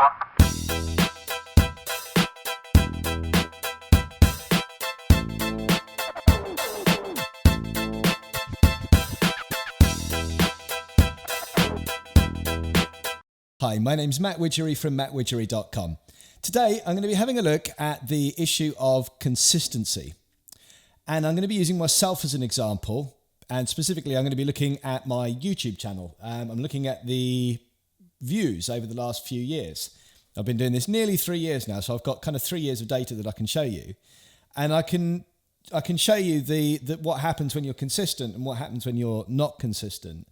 Hi, my name's Matt Widgery from mattwidgery.com. Today, I'm going to be having a look at the issue of consistency. And I'm going to be using myself as an example. And specifically, I'm going to be looking at my YouTube channel. I'm looking at the views over the last few years. I've been doing this nearly 3 years now, so I've got kind of 3 years of data that I can show you. And I can show you the what happens when you're consistent and what happens when you're not consistent.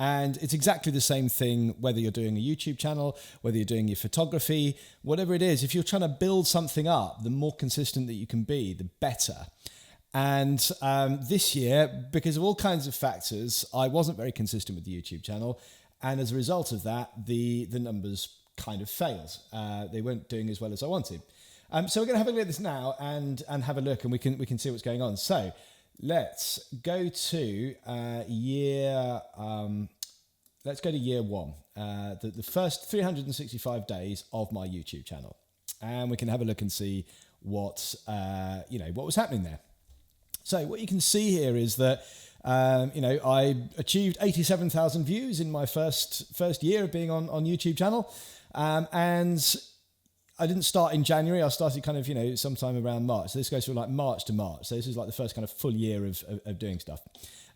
And it's exactly the same thing whether you're doing a YouTube channel, whether you're doing your photography, whatever it is. If you're trying to build something up, the more consistent that you can be, the better. And this year, because of all kinds of factors, I wasn't very consistent with the YouTube channel. And as a result of that, the numbers kind of failed. They weren't doing as well as I wanted. So we're going to have a look at this now and have a look, and we can see what's going on. So let's go to year one, the first 365 days of my YouTube channel, and we can have a look and see what was happening there. So what you can see here is that I achieved 87,000 views in my first year of being on YouTube channel, and I didn't start in January. I started kind of, sometime around March. So this goes from like March to March. So this is like the first kind of full year of doing stuff.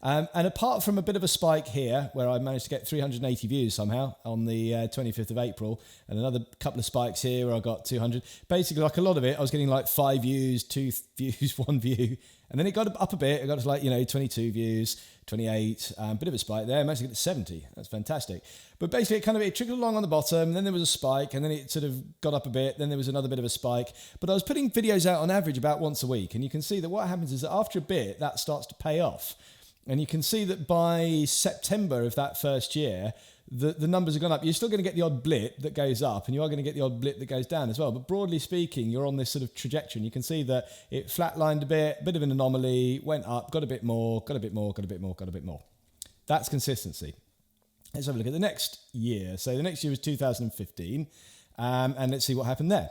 And apart from a bit of a spike here, where I managed to get 380 views somehow on the 25th of April, and another couple of spikes here where I got 200. Basically, like a lot of it, I was getting like 5 views, 2 views, 1 view. And then it got up a bit. It got to like, 22 views, 28, bit of a spike there. I managed to get to 70. That's fantastic. But basically, it trickled along on the bottom. Then there was a spike, and then it sort of got up a bit. Then there was another bit of a spike. But I was putting videos out on average about once a week. And you can see that what happens is that after a bit, that starts to pay off. And you can see that by September of that first year, the numbers have gone up. You're still going to get the odd blip that goes up, and you are going to get the odd blip that goes down as well. But broadly speaking, you're on this sort of trajectory. And you can see that it flatlined a bit of an anomaly, went up, got a bit more, got a bit more, got a bit more, got a bit more. That's consistency. Let's have a look at the next year. So the next year was 2015, and let's see what happened there.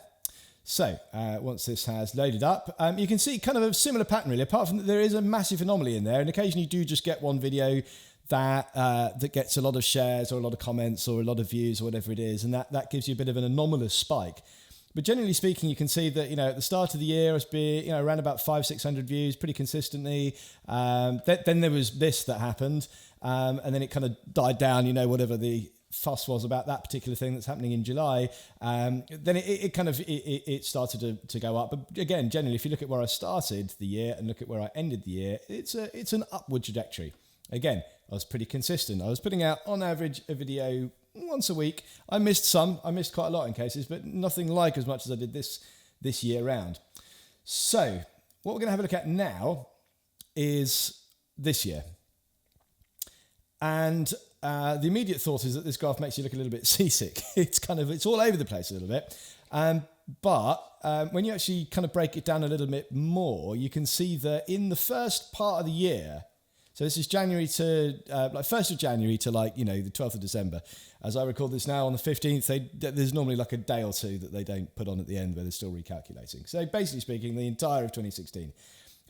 So once this has loaded up, you can see kind of a similar pattern really, apart from that there is a massive anomaly in there, and occasionally you do just get one video that gets a lot of shares or a lot of comments or a lot of views or whatever it is, and that gives you a bit of an anomalous spike. But generally speaking, you can see that, at the start of the year, it's been, around about 500-600 views pretty consistently. Then there was this that happened, and then it kind of died down, whatever the fuss was about that particular thing that's happening in July. Then it started to go up. But again, generally, if you look at where I started the year and look at where I ended the year, it's an upward trajectory. Again, I was pretty consistent. I was putting out, on average, a video once a week. I missed some. I missed quite a lot in cases, but nothing like as much as I did this year round. So what we're going to have a look at now is this year. And the immediate thought is that this graph makes you look a little bit seasick. It's all over the place a little bit. But when you actually kind of break it down a little bit more, you can see that in the first part of the year, so this is January to, 1st of January to the 12th of December. As I record this now on the 15th, there's normally like a day or two that they don't put on at the end where they're still recalculating. So basically speaking, the entire of 2016.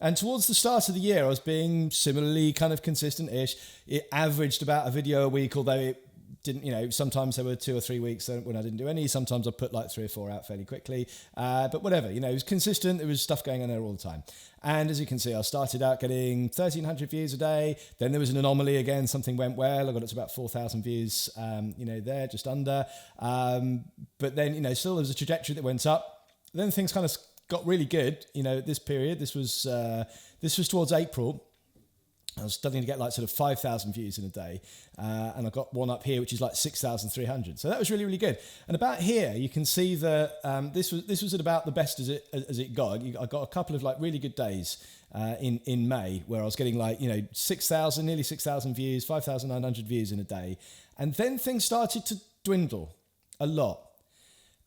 And towards the start of the year, I was being similarly kind of consistent-ish. It averaged about a video a week, although it didn't, sometimes there were 2 or 3 weeks when I didn't do any. Sometimes I put like 3 or 4 out fairly quickly. But whatever, it was consistent. There was stuff going on there all the time. And as you can see, I started out getting 1,300 views a day. Then there was an anomaly again. Something went well. I got it to about 4,000 views, there, just under. But then, still there was a trajectory that went up. Then things kind of got really good, this period. This was towards April. I was starting to get like sort of 5,000 views in a day, and I got one up here which is like 6,300. So that was really, really good. And about here you can see that this was at about the best as it got. I got a couple of like really good days in May where I was getting like 6,000, nearly 6,000 views, 5,900 views in a day, and then things started to dwindle a lot.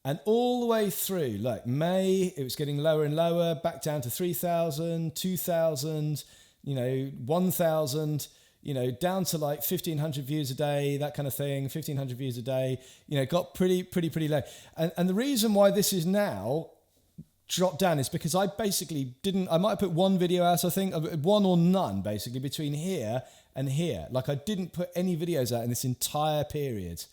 And all the way through, like May, it was getting lower and lower, back down to 3,000, 2,000, 1,000, down to like 1,500 views a day, that kind of thing, 1,500 views a day, got pretty low. And the reason why this is now dropped down is because I basically I might have put one video out, I think, one or none, basically, between here and here. Like, I didn't put any videos out in this entire period.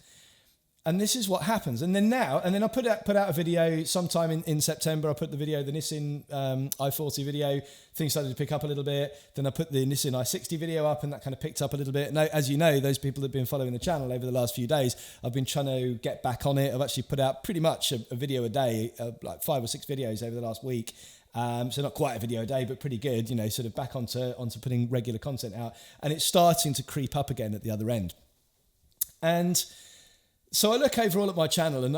And this is what happens. And then I put out a video sometime in September. I put the video, the Nissan i40 video. Things started to pick up a little bit. Then I put the Nissan i60 video up, and that kind of picked up a little bit. And as you know, those people that have been following the channel over the last few days, I've been trying to get back on it. I've actually put out pretty much a video a day, like 5 or 6 videos over the last week. So not quite a video a day, but pretty good, sort of back onto putting regular content out. And it's starting to creep up again at the other end. And so I look overall at my channel, and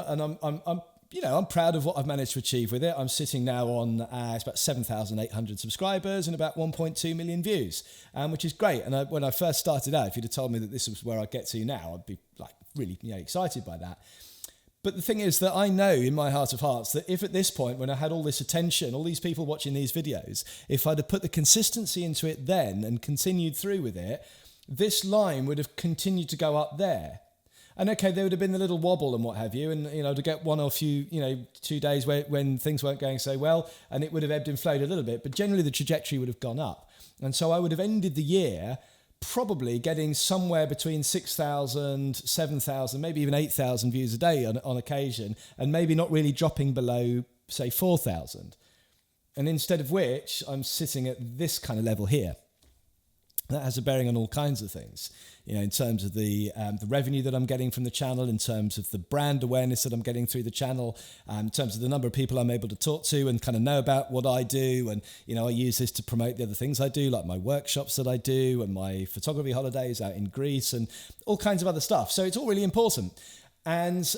I'm proud of what I've managed to achieve with it. I'm sitting now on it's about 7,800 subscribers and about 1.2 million views, which is great. And when I first started out, if you'd have told me that this was where I'd get to now, I'd be like really excited by that. But the thing is that I know in my heart of hearts that if at this point, when I had all this attention, all these people watching these videos, if I'd have put the consistency into it then and continued through with it, this line would have continued to go up there. And okay, there would have been the little wobble and what have you, and to get one or few 2 days when things weren't going so well, and it would have ebbed and flowed a little bit, but generally the trajectory would have gone up. And so I would have ended the year probably getting somewhere between 6,000, 7,000, maybe even 8,000 views a day on occasion, and maybe not really dropping below, say, 4,000. And instead of which, I'm sitting at this kind of level here. That has a bearing on all kinds of things, in terms of the revenue that I'm getting from the channel, in terms of the brand awareness that I'm getting through the channel, in terms of the number of people I'm able to talk to and kind of know about what I do. And, I use this to promote the other things I do, like my workshops that I do and my photography holidays out in Greece and all kinds of other stuff. So it's all really important. And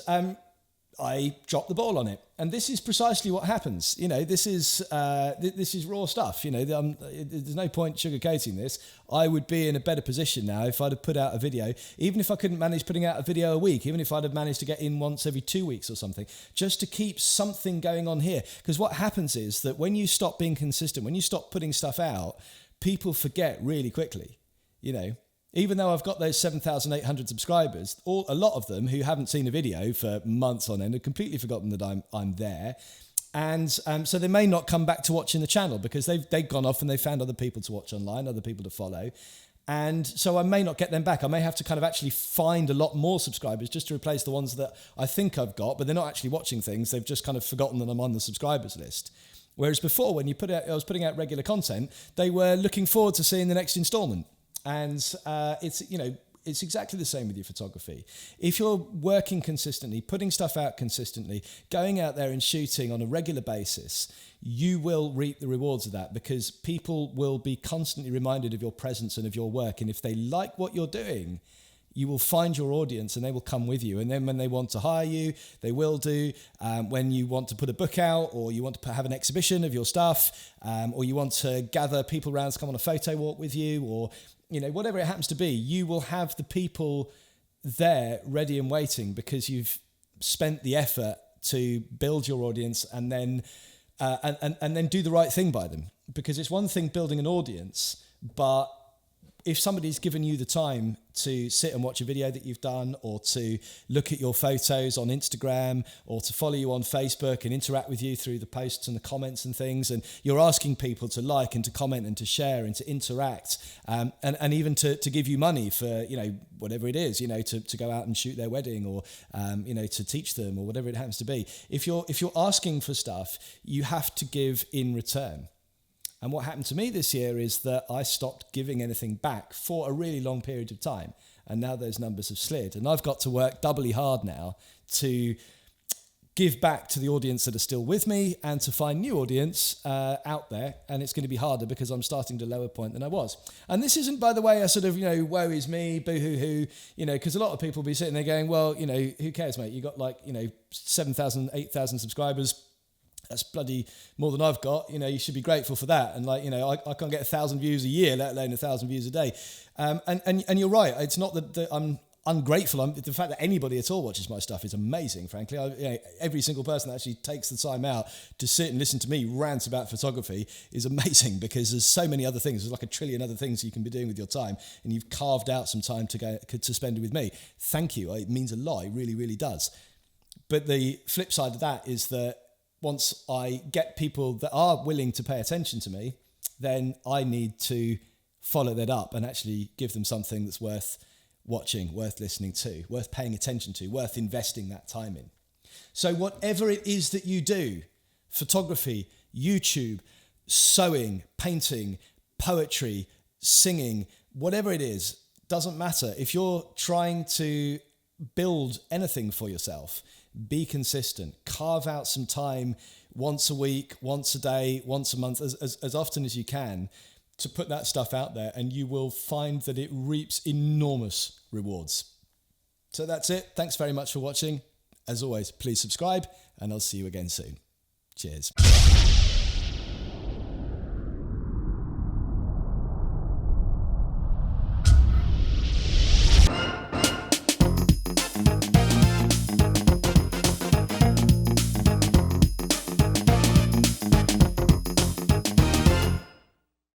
I dropped the ball on it. And this is precisely what happens. This is raw stuff. There's no point sugarcoating this. I would be in a better position now if I'd have put out a video, even if I couldn't manage putting out a video a week, even if I'd have managed to get in once every 2 weeks or something, just to keep something going on here. Because what happens is that when you stop being consistent, when you stop putting stuff out, people forget really quickly, Even though I've got those 7,800 subscribers, a lot of them who haven't seen a video for months on end have completely forgotten that I'm there. And so they may not come back to watching the channel because they've gone off and they've found other people to watch online, other people to follow. And so I may not get them back. I may have to kind of actually find a lot more subscribers just to replace the ones that I think I've got, but they're not actually watching things. They've just kind of forgotten that I'm on the subscribers list. Whereas before, when I was putting out regular content, they were looking forward to seeing the next installment. And it's exactly the same with your photography. If you're working consistently, putting stuff out consistently, going out there and shooting on a regular basis, you will reap the rewards of that because people will be constantly reminded of your presence and of your work. And if they like what you're doing, you will find your audience and they will come with you. And then when they want to hire you, they will do. When you want to put a book out or you want to have an exhibition of your stuff or you want to gather people around to come on a photo walk with you or whatever it happens to be, you will have the people there ready and waiting because you've spent the effort to build your audience and then and then do the right thing by them. Because it's one thing building an audience, but if somebody's given you the time to sit and watch a video that you've done or to look at your photos on Instagram or to follow you on Facebook and interact with you through the posts and the comments and things, and you're asking people to like and to comment and to share and to interact and even to give you money for, whatever it is, to go out and shoot their wedding or, to teach them or whatever it happens to be. If you're asking for stuff, you have to give in return. And what happened to me this year is that I stopped giving anything back for a really long period of time. And now those numbers have slid. And I've got to work doubly hard now to give back to the audience that are still with me and to find new audience out there. And it's going to be harder because I'm starting to lower point than I was. And this isn't, by the way, a sort of, woe is me, boo-hoo-hoo, because a lot of people will be sitting there going, well, who cares, mate? You got 7,000, 8,000 subscribers. That's bloody more than I've got. You should be grateful for that. And I can't get 1,000 views a year, let alone 1,000 views a day. And you're right. It's not that ungrateful. The fact that anybody at all watches my stuff is amazing, frankly. Every single person that actually takes the time out to sit and listen to me rant about photography is amazing, because there's so many other things. There's like a trillion other things you can be doing with your time, and you've carved out some time to spend with me. Thank you. It means a lot. It really, really does. But the flip side of that is that once I get people that are willing to pay attention to me, then I need to follow that up and actually give them something that's worth watching, worth listening to, worth paying attention to, worth investing that time in. So whatever it is that you do, photography, YouTube, sewing, painting, poetry, singing, whatever it is, doesn't matter. If you're trying to build anything for yourself, be consistent. Carve out some time once a week, once a day, once a month, as often as you can, to put that stuff out there, and you will find that it reaps enormous rewards. So that's it. Thanks very much for watching. As always, please subscribe, and I'll see you again soon. Cheers.